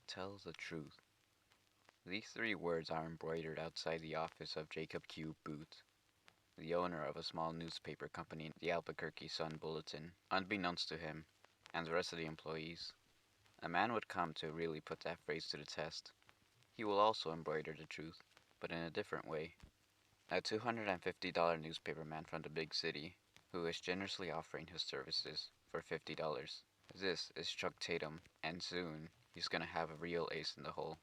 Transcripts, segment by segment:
Tell the truth. These three words are embroidered outside the office of Jacob Q. Booth, the owner of a small newspaper company, the Albuquerque Sun Bulletin. Unbeknownst to him and the rest of the employees, a man would come to really put that phrase to the test. He will also embroider the truth, but in a different way. A $250 newspaperman from the big city who is generously offering his services for $50. This is Chuck Tatum, and soon he's gonna have a real ace in the hole.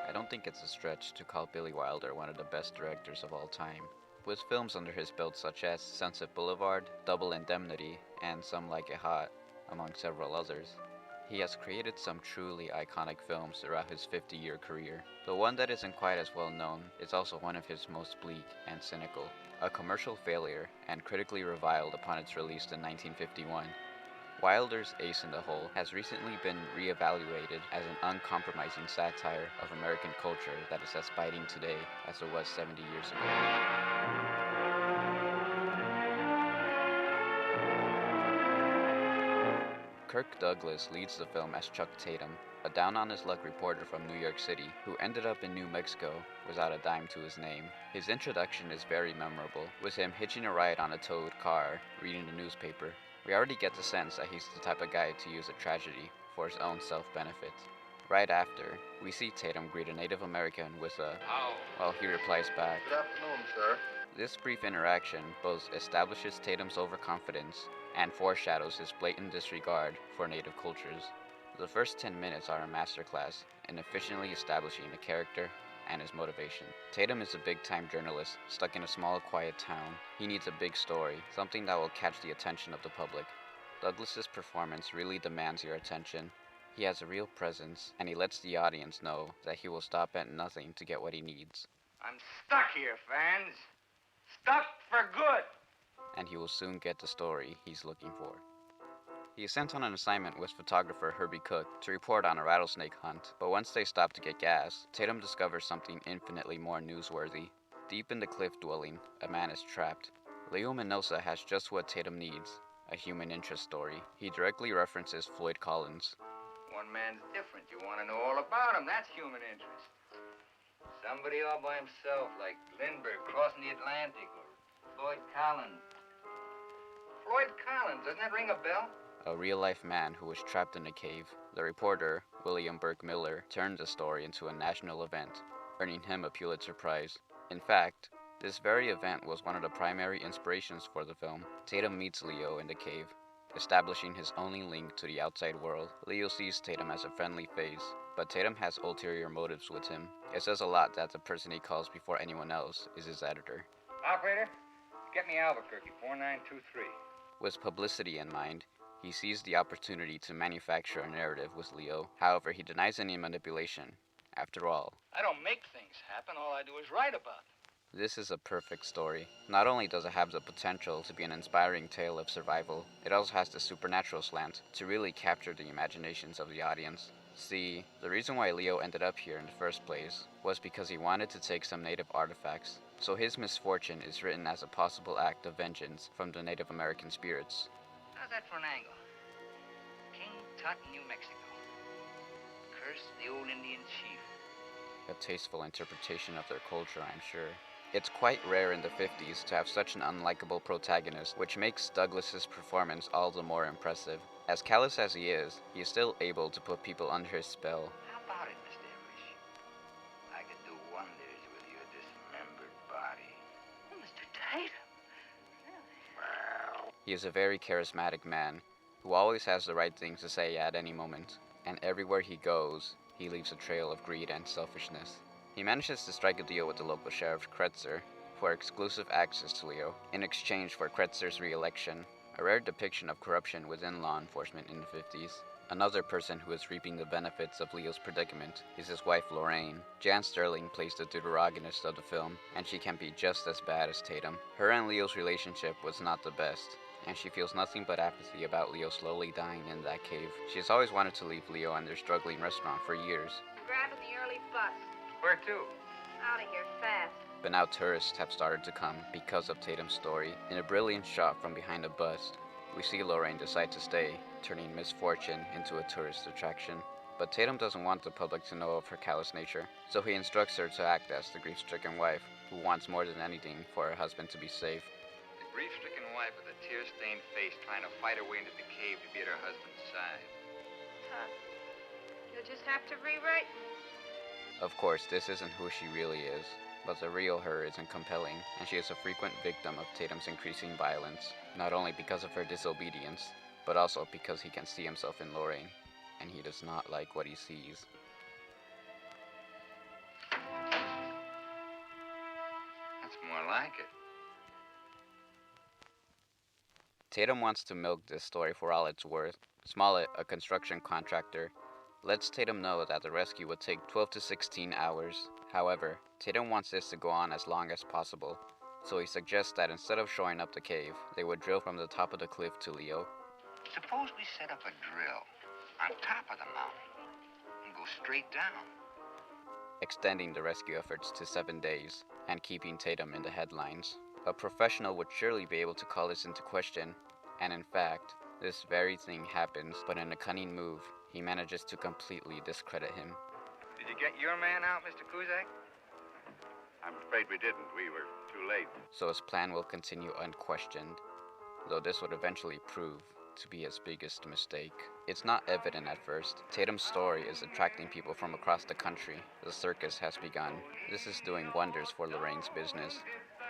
I don't think it's a stretch to call Billy Wilder one of the best directors of all time. With films under his belt such as Sunset Boulevard, Double Indemnity, and Some Like It Hot, among several others, he has created some truly iconic films throughout his 50-year career. The one that isn't quite as well known is also one of his most bleak and cynical. A commercial failure and critically reviled upon its release in 1951, Wilder's Ace in the Hole has recently been re-evaluated as an uncompromising satire of American culture that is as biting today as it was 70 years ago. Kirk Douglas leads the film as Chuck Tatum, a down-on-his-luck reporter from New York City who ended up in New Mexico without a dime to his name. His introduction is very memorable, with him hitching a ride on a towed car, reading the newspaper. We already get the sense that he's the type of guy to use a tragedy for his own self-benefit. Right after, we see Tatum greet a Native American with a "How?" while he replies back, "Good afternoon, sir." This brief interaction both establishes Tatum's overconfidence and foreshadows his blatant disregard for native cultures. The first 10 minutes are a masterclass in efficiently establishing the character and his motivation. Tatum is a big-time journalist stuck in a small, quiet town. He needs a big story, something that will catch the attention of the public. Douglas's performance really demands your attention. He has a real presence, and he lets the audience know that he will stop at nothing to get what he needs. I'm stuck here, fans. Stuck for good. And he will soon get the story he's looking for. He is sent on an assignment with photographer Herbie Cook to report on a rattlesnake hunt, but once they stop to get gas, Tatum discovers something infinitely more newsworthy. Deep in the cliff dwelling, a man is trapped. Leo Minosa has just what Tatum needs, a human interest story. He directly references Floyd Collins. One man's different. You want to know all about him. That's human interest. Somebody all by himself, like Lindbergh crossing the Atlantic, or Floyd Collins. Floyd Collins, doesn't that ring a bell? A real-life man who was trapped in a cave. The reporter, William Burke Miller, turned the story into a national event, earning him a Pulitzer Prize. In fact, this very event was one of the primary inspirations for the film. Tatum meets Leo in the cave, establishing his only link to the outside world. Leo sees Tatum as a friendly face, but Tatum has ulterior motives with him. It says a lot that the person he calls before anyone else is his editor. Operator, get me Albuquerque, 4923. With publicity in mind, he sees the opportunity to manufacture a narrative with Leo. However, he denies any manipulation. After all, I don't make things happen. All I do is write about them. This is a perfect story. Not only does it have the potential to be an inspiring tale of survival, it also has the supernatural slant to really capture the imaginations of the audience. See, the reason why Leo ended up here in the first place was because he wanted to take some native artifacts, so his misfortune is written as a possible act of vengeance from the Native American spirits. How's that for an angle? King Tut, New Mexico. Curse the old Indian chief. A tasteful interpretation of their culture, I'm sure. It's quite rare in the 50s to have such an unlikable protagonist, which makes Douglas's performance all the more impressive. As callous as he is still able to put people under his spell. How about it, Mr. Irish? I could do wonders with your dismembered body. Oh, Mr. Tatum. Really? He is a very charismatic man, who always has the right things to say at any moment, and everywhere he goes, he leaves a trail of greed and selfishness. He manages to strike a deal with the local sheriff, Kretzer, for exclusive access to Leo, in exchange for Kretzer's re-election, a rare depiction of corruption within law enforcement in the 50s. Another person who is reaping the benefits of Leo's predicament is his wife, Lorraine. Jan Sterling plays the deuteragonist of the film, and she can be just as bad as Tatum. Her and Leo's relationship was not the best, and she feels nothing but apathy about Leo slowly dying in that cave. She has always wanted to leave Leo and their struggling restaurant for years. Grabbing the early bus. Where to? Out of here fast. But now tourists have started to come because of Tatum's story. In a brilliant shot from behind a bust, we see Lorraine decide to stay, turning misfortune into a tourist attraction. But Tatum doesn't want the public to know of her callous nature, so he instructs her to act as the grief-stricken wife, who wants more than anything for her husband to be safe. The grief-stricken wife with a tear-stained face trying to fight her way into the cave to be at her husband's side. Tough. You'll just have to rewrite me. Of course, this isn't who she really is, but the real her isn't compelling, and she is a frequent victim of Tatum's increasing violence, not only because of her disobedience, but also because he can see himself in Lorraine, and he does not like what he sees. That's more like it. Tatum wants to milk this story for all it's worth. Smollett, a construction contractor, lets Tatum know that the rescue would take 12 to 16 hours. However, Tatum wants this to go on as long as possible, so he suggests that instead of showing up the cave, they would drill from the top of the cliff to Leo. Suppose we set up a drill on top of the mountain and go straight down. Extending the rescue efforts to 7 days and keeping Tatum in the headlines. A professional would surely be able to call this into question, and in fact, this very thing happens, but in a cunning move, he manages to completely discredit him. Did you get your man out, Mr. Kuzak? I'm afraid we didn't. We were too late. So his plan will continue unquestioned, though this would eventually prove to be his biggest mistake. It's not evident at first. Tatum's story is attracting people from across the country. The circus has begun. This is doing wonders for Lorraine's business.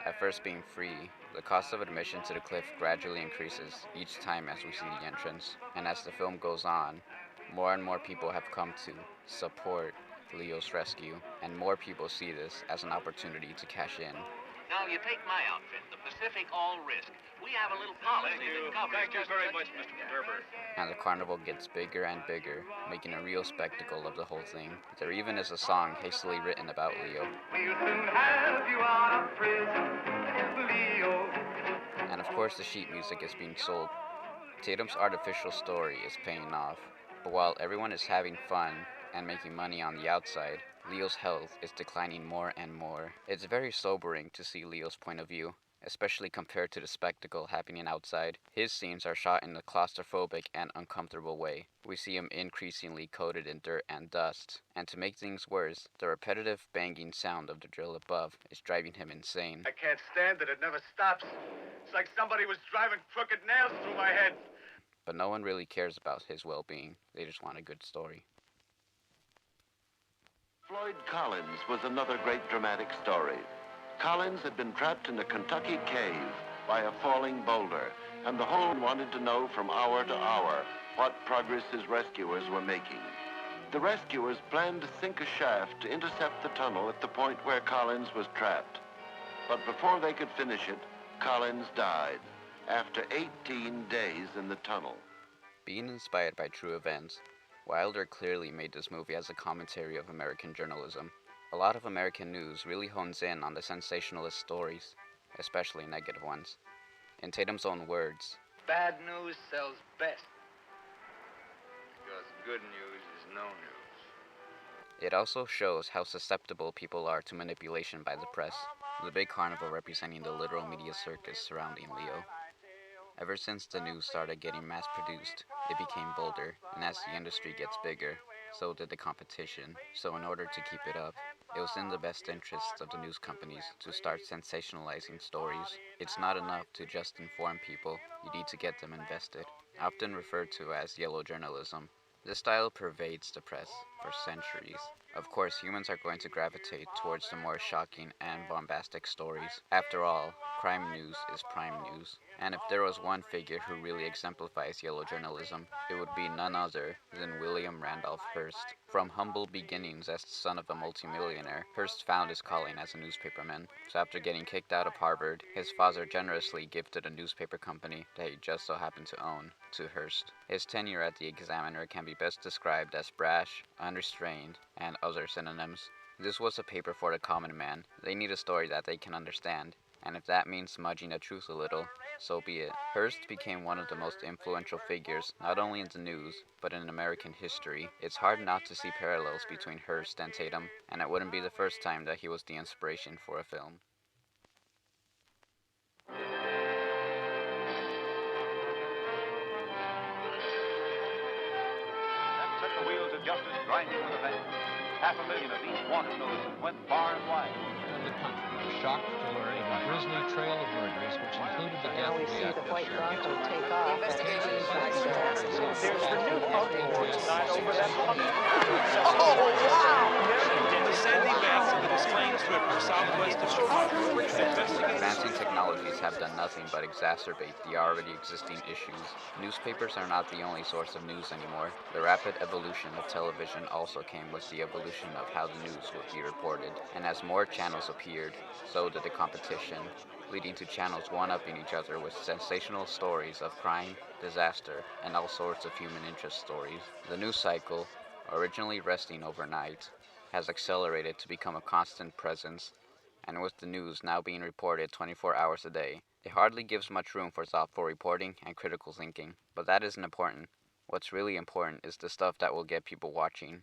At first being free, the cost of admission to the cliff gradually increases each time as we see the entrance. And as the film goes on, more and more people have come to support Leo's rescue, and more people see this as an opportunity to cash in. Now, you take my outfit, the Pacific All Risk. We have a little policy that covers... Thank you very much, Mr. Gerber. And the carnival gets bigger and bigger, making a real spectacle of the whole thing. There even is a song hastily written about Leo. We'll soon have you out of prison, Leo. And of course the sheet music is being sold. Tatum's artificial story is paying off. But while everyone is having fun and making money on the outside, Leo's health is declining more and more. It's very sobering to see Leo's point of view, especially compared to the spectacle happening outside. His scenes are shot in a claustrophobic and uncomfortable way. We see him increasingly coated in dirt and dust, and to make things worse, the repetitive banging sound of the drill above is driving him insane. I can't stand it. It never stops. It's like somebody was driving crooked nails through my head. But no one really cares about his well-being. They just want a good story. Floyd Collins was another great dramatic story. Collins had been trapped in a Kentucky cave by a falling boulder, and the whole wanted to know from hour to hour what progress his rescuers were making. The rescuers planned to sink a shaft to intercept the tunnel at the point where Collins was trapped. But before they could finish it, Collins died after 18 days in the tunnel. Being inspired by true events, Wilder clearly made this movie as a commentary of American journalism. A lot of American news really hones in on the sensationalist stories, especially negative ones. In Tatum's own words, Bad news sells best. Because good news is no news. it also shows how susceptible people are to manipulation by the press, the big carnival representing the literal media circus surrounding Leo. Ever since the news started getting mass-produced, it became bolder, and as the industry gets bigger, so did the competition. So in order to keep it up, it was in the best interests of the news companies to start sensationalizing stories. It's not enough to just inform people, you need to get them invested. Often referred to as yellow journalism, this style pervades the press for centuries. Of course, humans are going to gravitate towards the more shocking and bombastic stories. After all, crime news is prime news. And if there was one figure who really exemplifies yellow journalism, it would be none other than William Randolph Hearst. From humble beginnings as the son of a multimillionaire, Hearst found his calling as a newspaperman. So after getting kicked out of Harvard, his father generously gifted a newspaper company that he just so happened to own to Hearst. His tenure at the Examiner can be best described as brash, unrestrained, and other synonyms. This was a paper for the common man. They need a story that they can understand, and if that means smudging the truth a little, so be it. Hearst became one of the most influential figures, not only in the news, but in American history. It's hard not to see parallels between Hearst and Tatum, and it wouldn't be the first time that he was the inspiration for a film. Then set the wheels of justice grinding with a vengeance. 500,000 of these wanted notices went far and wide. And the country was shocked to learn of a grisly trail of murders, which included the death of the actor Shirley Advancing technologies have done nothing but exacerbate the already existing issues. Newspapers are not the only source of news anymore. The rapid evolution of television also came with the evolution of how the news would be reported. And as more channels appeared, so did the competition, leading to channels one-upping each other with sensational stories of crime, disaster, and all sorts of human interest stories. The news cycle, originally resting overnight, has accelerated to become a constant presence, and with the news now being reported 24 hours a day, it hardly gives much room for thoughtful reporting and critical thinking. But that isn't important. What's really important is the stuff that will get people watching.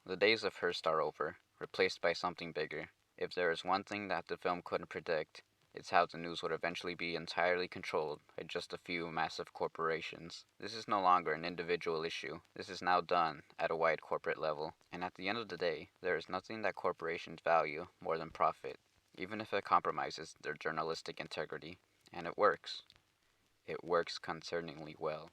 The days of Hearst are over, replaced by something bigger. If there is one thing that the film couldn't predict, it's how the news would eventually be entirely controlled by just a few massive corporations. This is no longer an individual issue. This is now done at a wide corporate level. And at the end of the day, there is nothing that corporations value more than profit, even if it compromises their journalistic integrity. And it works. It works concerningly well.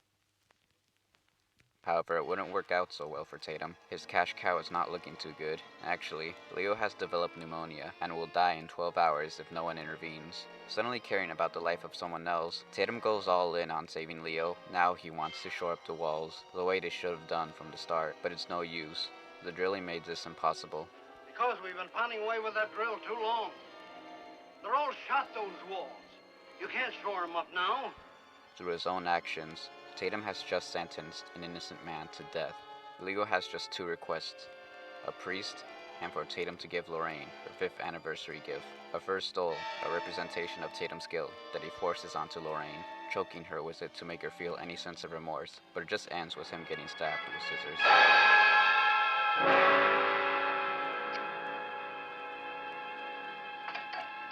However, it wouldn't work out so well for Tatum. His cash cow is not looking too good. Actually, Leo has developed pneumonia and will die in 12 hours if no one intervenes. Suddenly caring about the life of someone else, Tatum goes all in on saving Leo. Now he wants to shore up the walls, the way they should have done from the start, but it's no use. The drilling made this impossible. Because we've been pounding away with that drill too long. They're all shot, those walls. You can't shore them up now. Through his own actions, Tatum has just sentenced an innocent man to death. Leo has just two requests: a priest, and for Tatum to give Lorraine her 5th anniversary gift. A first stole, a representation of Tatum's guilt that he forces onto Lorraine, choking her with it to make her feel any sense of remorse, but it just ends with him getting stabbed with scissors.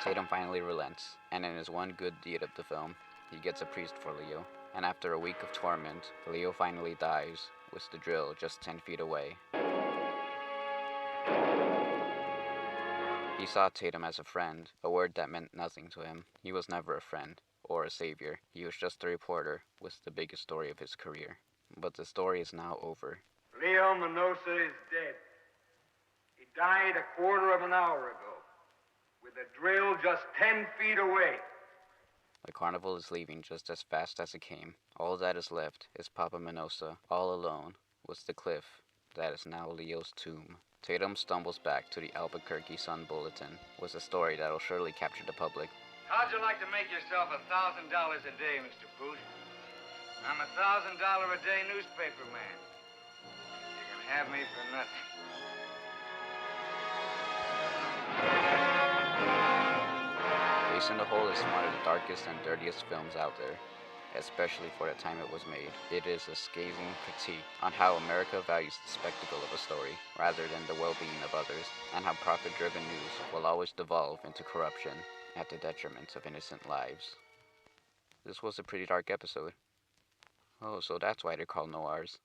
Tatum finally relents, and in his one good deed of the film, he gets a priest for Leo. And after a week of torment, Leo finally dies, with the drill just 10 feet away. He saw Tatum as a friend, a word that meant nothing to him. He was never a friend, or a savior. He was just a reporter with the biggest story of his career. But the story is now over. Leo Minosa is dead. He died a quarter of an hour ago, with a drill just 10 feet away. The carnival is leaving just as fast as it came. All that is left is Papa Minosa, all alone, with the cliff that is now Leo's tomb. Tatum stumbles back to the Albuquerque Sun-Bulletin with a story that'll surely capture the public. How'd you like to make yourself $1,000 a day, Mr. Boot? I'm a $1,000 a day newspaper man. You can have me for nothing. Ace in the Hole is one of the darkest and dirtiest films out there, especially for the time it was made. It is a scathing critique on how America values the spectacle of a story rather than the well-being of others, and how profit-driven news will always devolve into corruption at the detriment of innocent lives. This was a pretty dark episode. Oh, so that's why they're called noirs.